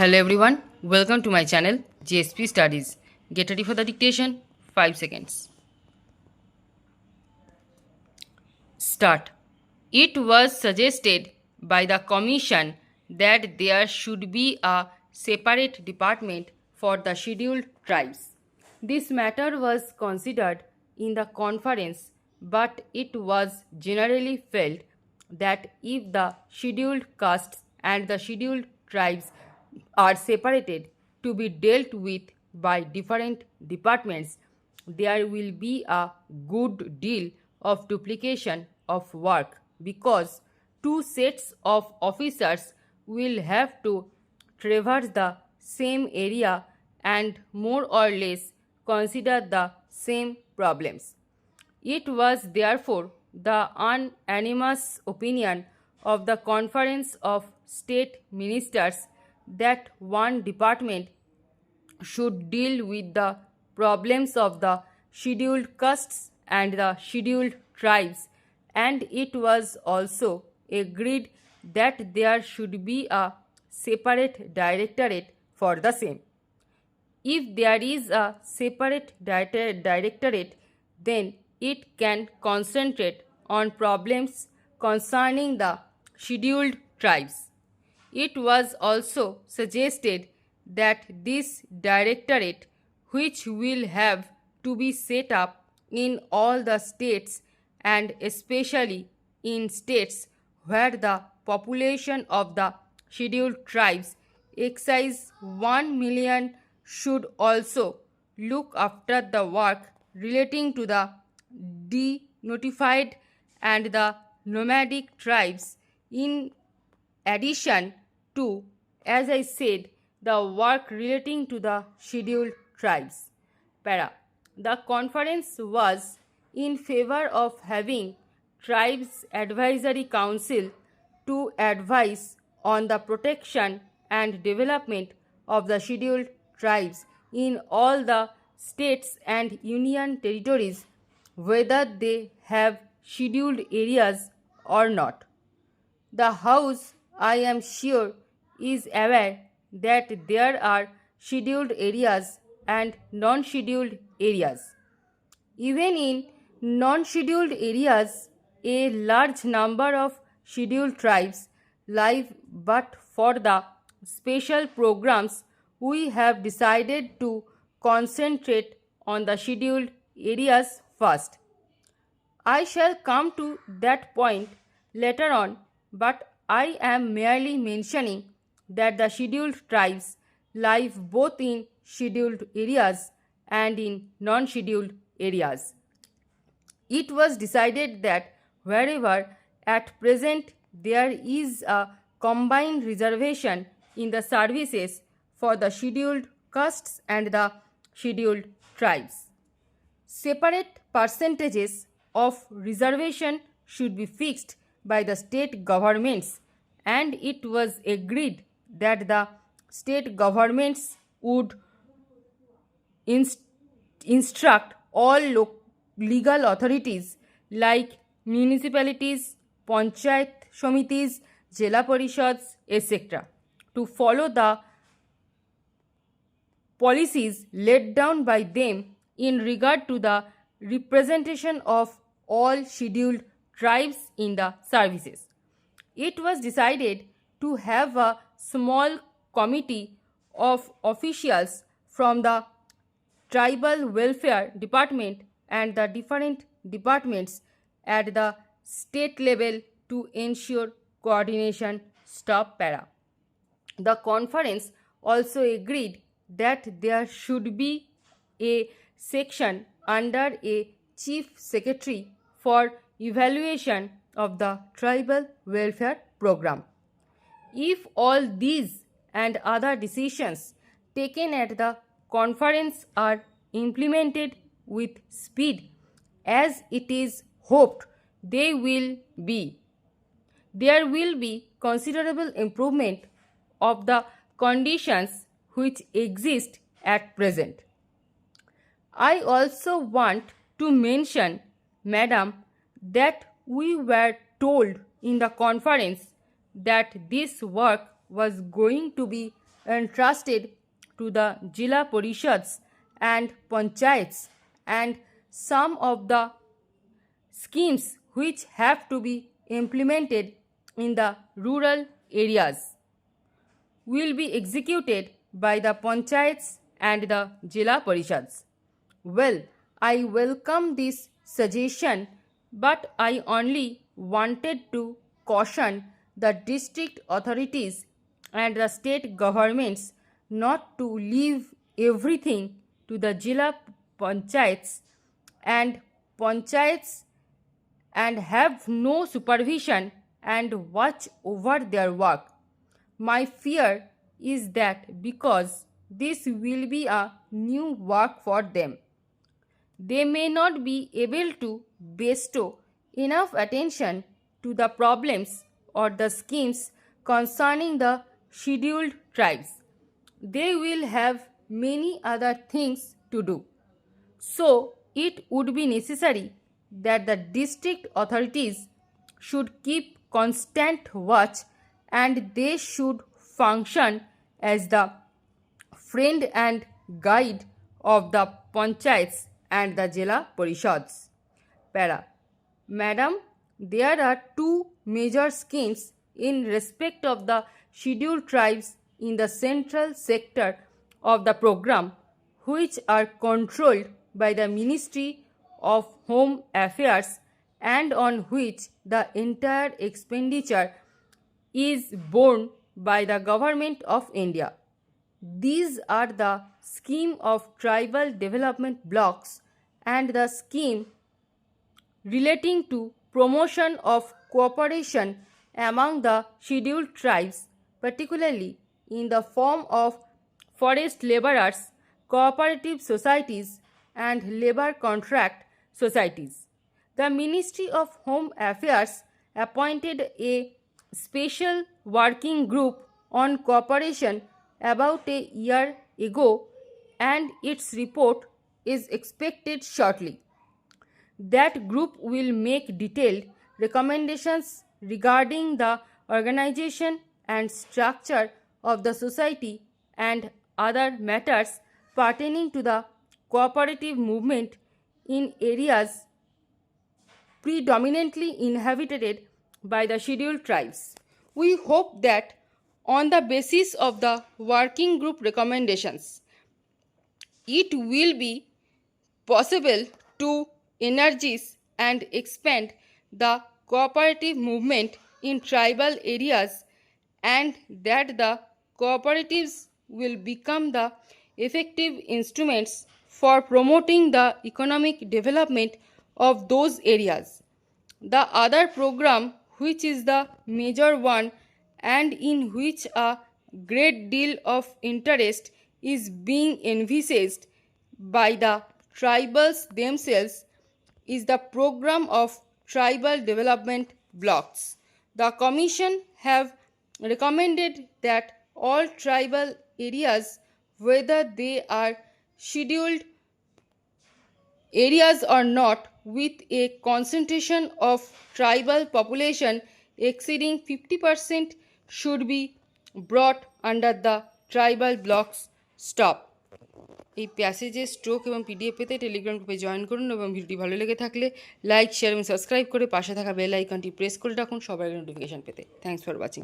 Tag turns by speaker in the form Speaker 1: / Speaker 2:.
Speaker 1: Hello everyone, welcome to my channel 𝐒𝐔 Studies. Get ready for the dictation. 5 seconds. Start. It was suggested by the Commission that there should be a separate department for the scheduled tribes. This matter was considered in the conference, but it was generally felt that if the scheduled castes and the scheduled tribes are separated to be dealt with by different departments, there will be a good deal of duplication of work because two sets of officers will have to traverse the same area and more or less consider the same problems. It was therefore the unanimous opinion of the Conference of State Ministers that one department should deal with the problems of the scheduled castes and the scheduled tribes, and it was also agreed that there should be a separate directorate for the same. If there is a separate directorate, then it can concentrate on problems concerning the scheduled tribes. It was also suggested that this directorate, which will have to be set up in all the states and especially in states where the population of the scheduled tribes exceeds 1 million, should also look after the work relating to the denotified and the nomadic tribes, in addition to, as I said, the work relating to the scheduled tribes. Para. The conference was in favor of having Tribes Advisory Council to advise on the protection and development of the scheduled tribes in all the states and union territories, whether they have scheduled areas or not. The House, I am sure, is aware that there are scheduled areas and non-scheduled areas. Even in non-scheduled areas, a large number of scheduled tribes live, but for the special programs, we have decided to concentrate on the scheduled areas first. I shall come to that point later on, but I am merely mentioning that the scheduled tribes live both in scheduled areas and in non-scheduled areas. It was decided that wherever at present there is a combined reservation in the services for the scheduled castes and the scheduled tribes, separate percentages of reservation should be fixed by the state governments, and it was agreed that the state governments would instruct all legal authorities like municipalities, panchayat shamitis, jela parishads, etc. to follow the policies laid down by them in regard to the representation of all scheduled tribes in the services. It was decided to have a small committee of officials from the Tribal Welfare Department and the different departments at the state level to ensure coordination. Stop para. The conference also agreed that there should be a section under a chief secretary for evaluation of the tribal welfare program. If all these and other decisions taken at the conference are implemented with speed, as it is hoped there will be considerable improvement of the conditions which exist at present. I also want to mention, Madam, that we were told in the conference that this work was going to be entrusted to the Jila Parishads and Panchayats, and some of the schemes which have to be implemented in the rural areas will be executed by the Panchayats and the Jila Parishads. Well, I welcome this suggestion, but I only wanted to caution the district authorities and the state governments not to leave everything to the Jila Panchayats and Panchayats and have no supervision and watch over their work. My fear is that because this will be a new work for them, they may not be able to bestow enough attention to the problems or the schemes concerning the scheduled tribes. They will have many other things to do. So, it would be necessary that the district authorities should keep constant watch and they should function as the friend and guide of the panchayats and the Jila Parishads. Para. Madam, there are two major schemes in respect of the scheduled tribes in the central sector of the program, which are controlled by the Ministry of Home Affairs and on which the entire expenditure is borne by the Government of India. These are the scheme of tribal development blocks and the scheme relating to promotion of cooperation among the scheduled tribes, particularly in the form of forest laborers, cooperative societies, and labor contract societies. The Ministry of Home Affairs appointed a special working group on cooperation about a year ago, and its report is expected shortly. That group will make detailed recommendations regarding the organization and structure of the society and other matters pertaining to the cooperative movement in areas predominantly inhabited by the scheduled tribes. We hope that on the basis of the working group recommendations, it will be possible to energize and expand the cooperative movement in tribal areas, and that the cooperatives will become the effective instruments for promoting the economic development of those areas. The other program, which is the major one and in which a great deal of interest is being envisaged by the tribals themselves, is the program of tribal development blocks. The Commission have recommended that all tribal areas, whether they are scheduled areas or not, with a concentration of tribal population exceeding 50% should be brought under the tribal blocks stop. এই প্যাসেজের stroke এবং PDF পেতে Telegram গ্রুপে join করুন এবং ভিডিওটি ভালো লেগে থাকলে লাইক শেয়ার এবং সাবস্ক্রাইব করে পাশে থাকা বেল আইকনটি প্রেস করে রাখুন সবার নোটিফিকেশন পেতে। Thanks for watching.